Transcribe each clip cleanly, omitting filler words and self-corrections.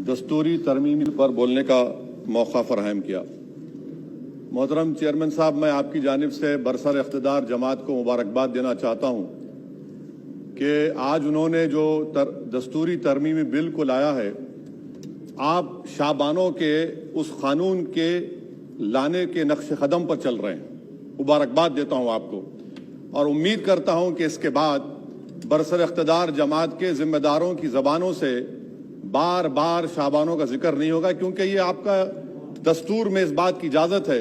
दस्तूरी तरमीम पर बोलने का मौका फराहम किया। मोहतरम चेयरमैन साहब, मैं आपकी जानिब से बरसर इख्तिदार जमात को मुबारकबाद देना चाहता हूँ कि आज उन्होंने जो दस्तूरी तरमीमी बिल को लाया है, आप शाबानों के उस कानून के लाने के नक्श कदम पर चल रहे हैं। मुबारकबाद देता हूँ आपको और उम्मीद करता हूँ कि इसके बाद बरसर इख्तिदार जमात के जिम्मेदारों की ज़बानों से बार बार शाबानों का जिक्र नहीं होगा, क्योंकि ये आपका दस्तूर में इस बात की इजाज़त है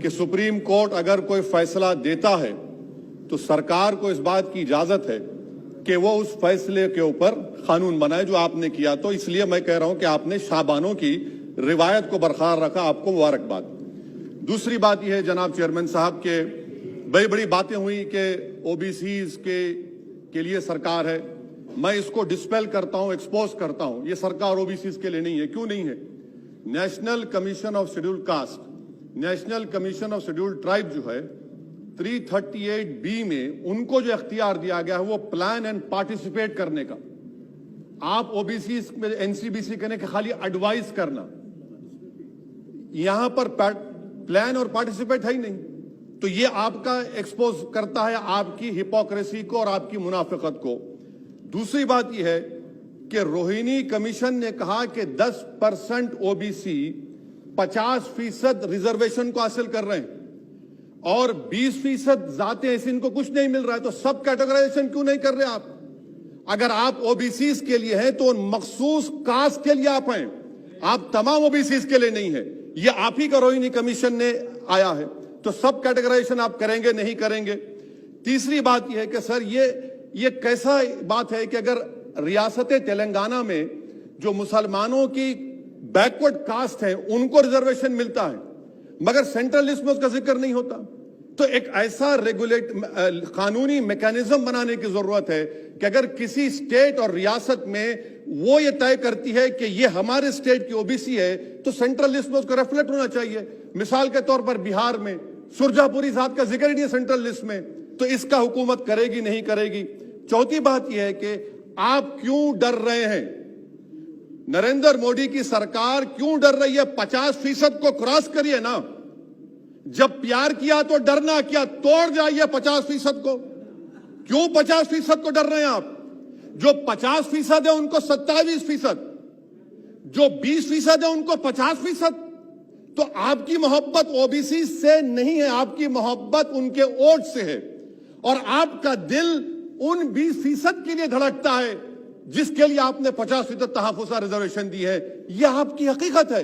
कि सुप्रीम कोर्ट अगर कोई फैसला देता है तो सरकार को इस बात की इजाज़त है कि वो उस फैसले के ऊपर कानून बनाए जो आपने किया। तो इसलिए मैं कह रहा हूं कि आपने शाबानों की रिवायत को बरकरार रखा, आपको मुबारकबाद। दूसरी बात यह है जनाब चेयरमैन साहब के बड़ी बड़ी बातें हुई कि ओबीसीज के लिए सरकार है। मैं इसको डिस्पेल करता हूं, एक्सपोज करता हूं। ये सरकार ओबीसीज के लिए नहीं है। क्यों नहीं है? National commission of scheduled caste, national commission of scheduled tribe जो है 338B में उनको जो इख्तियार दिया गया है वो प्लान एंड पार्टिसिपेट करने का। आप ओबीसी में एनसीबीसी कहने के खाली एडवाइस करना, यहां पर प्लान और पार्टिसिपेट है ही नहीं। तो ये आपका एक्सपोज करता है आपकी हिपोक्रेसी को और आपकी मुनाफिकत को। दूसरी बात यह है कि रोहिणी कमीशन ने कहा कि 10% ओबीसी 50% रिजर्वेशन को हासिल कर रहे हैं और 20% जाते हैं, इनको कुछ नहीं मिल रहा है। तो सब कैटेगराइजेशन क्यों नहीं कर रहे आप? अगर आप ओबीसी के लिए हैं तो मखसूस कास्ट के लिए आप हैं, आप तमाम ओबीसी के लिए नहीं है। ये आप ही का रोहिणी कमीशन ने आया है। तो सब कैटेगराइजेशन आप करेंगे नहीं करेंगे? तीसरी बात यह है कि सर ये कैसा बात है कि अगर रियासत तेलंगाना में जो मुसलमानों की बैकवर्ड कास्ट है उनको रिजर्वेशन मिलता है मगर सेंट्रल लिस्ट में उसका जिक्र नहीं होता। तो एक ऐसा कानूनी मैकेनिज्म बनाने की जरूरत है कि अगर किसी स्टेट और रियासत में वो ये तय करती है कि ये हमारे स्टेट की ओबीसी है तो सेंट्रल लिस्ट में उसका रिफ्लेक्ट होना चाहिए। मिसाल के तौर पर बिहार में सुरजापुरी जात का जिक्र ही नहीं है सेंट्रल लिस्ट में, तो इसका हुकूमत करेगी नहीं करेगी। चौथी बात यह है कि आप क्यों डर रहे हैं? नरेंद्र मोदी की सरकार क्यों डर रही है? 50% को क्रॉस करिए ना। जब प्यार किया तो डरना क्या, तोड़ जाइए 50% को। क्यों 50% को डर रहे हैं आप? जो 50% है उनको 27%, जो 20% है उनको 50%। तो आपकी मोहब्बत ओबीसी से नहीं है, आपकी मोहब्बत उनके वोट से है और आपका दिल उन 20% के लिए धड़कता है जिसके लिए आपने 50% तहफ़्फ़ुज़ रिजर्वेशन दी है। यह आपकी हकीकत है।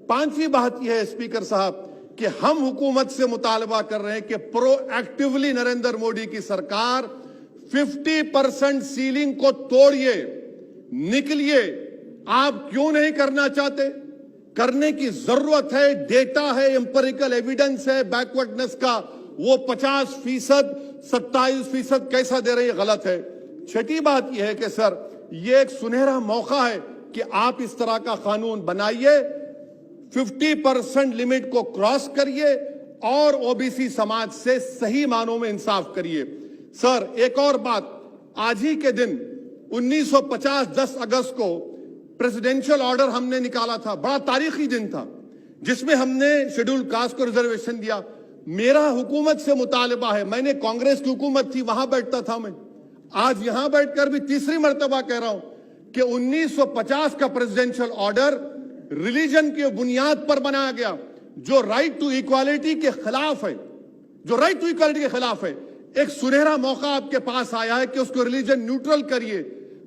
पांचवी बात यह है स्पीकर साहब कि हम हुकूमत से मुतालबा कर रहे हैं कि प्रोएक्टिवली नरेंद्र मोदी की सरकार 50% सीलिंग को तोड़िए, निकलिए। आप क्यों नहीं करना चाहते? करने की जरूरत है, डेटा है, एम्पिरिकल एविडेंस है बैकवर्डनेस का। वो 50%, 27% कैसा दे रही है, गलत है। छठी बात यह है कि सर ये एक सुनहरा मौका है कि आप इस तरह का कानून बनाइए, 50% लिमिट को क्रॉस करिए और ओबीसी समाज से सही मानों में इंसाफ करिए। सर एक और बात, आज ही के दिन 1950 10 अगस्त को प्रेसिडेंशियल ऑर्डर हमने निकाला था। बड़ा तारीखी दिन था जिसमें हमने शेड्यूल्ड कास्ट को रिजर्वेशन दिया। मेरा हुकूमत से मुतालबा है, मैंने कांग्रेस की हुकूमत थी वहां बैठता था मैं, आज यहां बैठकर भी तीसरी मर्तबा कह रहा हूं कि 1950 का प्रेसिडेंशियल ऑर्डर रिलीजन की बुनियाद पर बनाया गया जो राइट टू इक्वालिटी के खिलाफ है, जो राइट टू इक्वालिटी के खिलाफ है। एक सुनहरा मौका आपके पास आया है कि उसको रिलीजन न्यूट्रल करिए।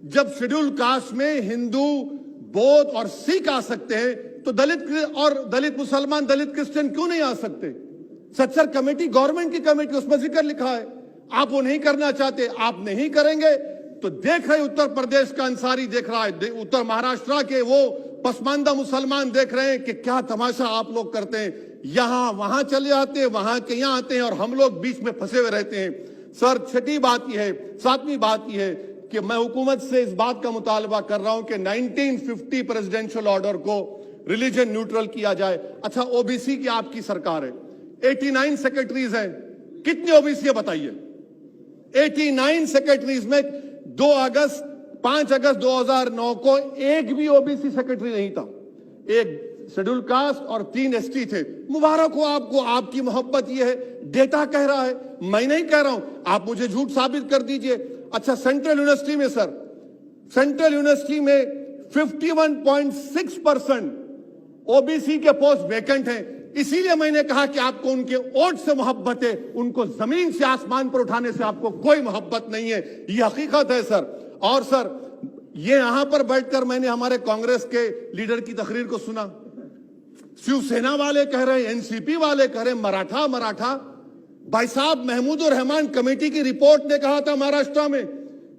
जब शेड्यूल्ड कास्ट में हिंदू, बौद्ध और सिख आ सकते हैं तो दलित मुसलमान, दलित क्रिश्चियन क्यों नहीं आ सकते? सच्चर कमेटी गवर्नमेंट की कमेटी, उसमें जिक्र लिखा है। आप वो नहीं करना चाहते, आप नहीं करेंगे तो देख रहे उत्तर प्रदेश का अंसारी देख रहा है, उत्तर महाराष्ट्र के वो पसमानदा मुसलमान देख रहे हैं कि क्या तमाशा आप लोग करते हैं। यहां वहां चले जाते हैं, वहां के यहां आते हैं और हम लोग बीच में फंसे हुए रहते हैं। सर छठी बात यह है, सातवीं बात यह है कि मैं हुकूमत से इस बात का मुतालबा कर रहा हूं कि 1950 प्रेसिडेंशियल ऑर्डर को रिलीजन न्यूट्रल किया जाए। अच्छा, ओबीसी की आपकी सरकार है, 89 सेक्रेटरीज हैं, कितने ओबीसी है बताइए? 89 सेक्रेटरीज में 2 अगस्त 5 अगस्त 2009 को एक भी ओबीसी सेक्रेटरी नहीं था, एक शेड्यूल कास्ट और 3 एसटी थे। मुबारक हो आपको, आपकी मोहब्बत ये है, डेटा कह रहा है, मैं नहीं कह रहा हूं, आप मुझे झूठ साबित कर दीजिए। अच्छा, सेंट्रल यूनिवर्सिटी में सर, सेंट्रल यूनिवर्सिटी में 51.6% ओबीसी के पोस्ट वैकेंट हैं। इसीलिए मैंने कहा कि आपको उनके वोट से मोहब्बत है, उनको जमीन से आसमान पर उठाने से आपको कोई मोहब्बत नहीं है, ये हकीकत है सर। और सर, ये यहां पर बैठकर मैंने हमारे कांग्रेस के लीडर की तकरीर को सुना, शिवसेना वाले कह रहे हैं, एनसीपी वाले कह रहे हैं मराठा मराठा। भाई साहब, महमूदुर रहमान कमेटी की रिपोर्ट ने कहा था महाराष्ट्र में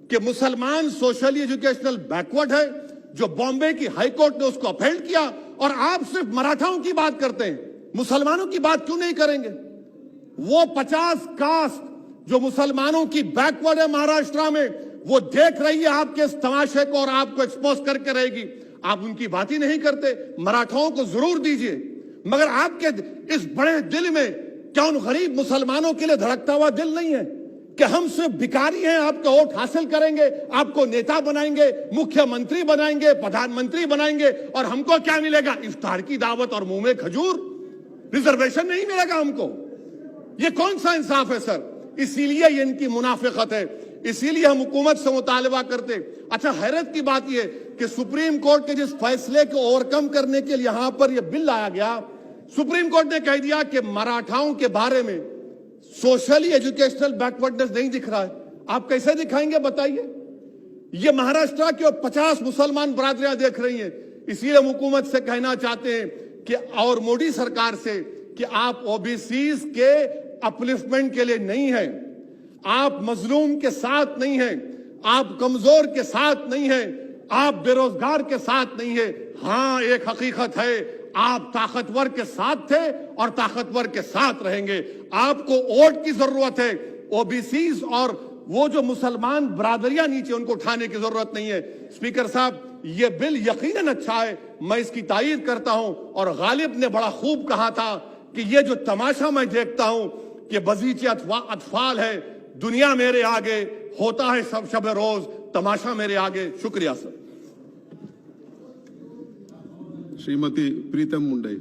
कि मुसलमान सोशली एजुकेशनल बैकवर्ड है, जो बॉम्बे की हाईकोर्ट ने उसको अपहेल्ड किया, और आप सिर्फ मराठाओं की बात करते हैं, मुसलमानों की बात क्यों नहीं करेंगे? वो 50 कास्ट जो मुसलमानों की बैकवर्ड है महाराष्ट्र में, वो देख रही है आपके इस तमाशे को और आपको एक्सपोज करके रहेगी। आप उनकी बात ही नहीं करते। मराठाओं को जरूर दीजिए, मगर आपके इस बड़े दिल में क्या उन गरीब मुसलमानों के लिए धड़कता हुआ दिल नहीं है कि हम सिर्फ भिखारी हैं, आपका वोट हासिल करेंगे, आपको नेता बनाएंगे, मुख्यमंत्री बनाएंगे, प्रधानमंत्री बनाएंगे, और हमको क्या मिलेगा? इफ्तार की दावत और मुंह में खजूर, रिजर्वेशन नहीं मिलेगा हमको। ये कौन सा इंसाफ है सर? इसीलिए ये इनकी मुनाफिकत है, इसीलिए हम हुकूमत से मुतालबा करते। अच्छा, हैरत की बात यह कि सुप्रीम कोर्ट के जिस फैसले को ओवरकम करने के लिए यहां पर यह बिल लाया गया, सुप्रीम कोर्ट ने कह दिया कि मराठाओं के बारे में सोशली एजुकेशनल बैकवर्डनेस नहीं दिख रहा है। आप कैसे दिखाएंगे बताइए? ये महाराष्ट्र की 50 मुसलमान बरादरियां देख रही हैं। इसीलिए हम हुकूमत से कहना चाहते हैं कि, और मोदी सरकार से, कि आप ओबीसीज के अपलिफ्टमेंट के लिए नहीं है, आप मजलूम के साथ नहीं है, आप कमजोर के साथ नहीं है, आप बेरोजगार के साथ नहीं है। हां, एक हकीकत है, आप ताकतवर के साथ थे और ताकतवर के साथ रहेंगे। आपको वोट की जरूरत है, ओबीसीज और वो जो मुसलमान बरादरियां नीचे, उनको उठाने की जरूरत नहीं है। स्पीकर साहब, ये बिल यकीनन अच्छा है, मैं इसकी तायीद करता हूं। और गालिब ने बड़ा खूब कहा था कि ये जो तमाशा मैं देखता हूं कि बजीचे अतफाल है, दुनिया मेरे आगे, होता है सब शब रोज तमाशा मेरे आगे। शुक्रिया सर। श्रीमती प्रीतम मुंडे।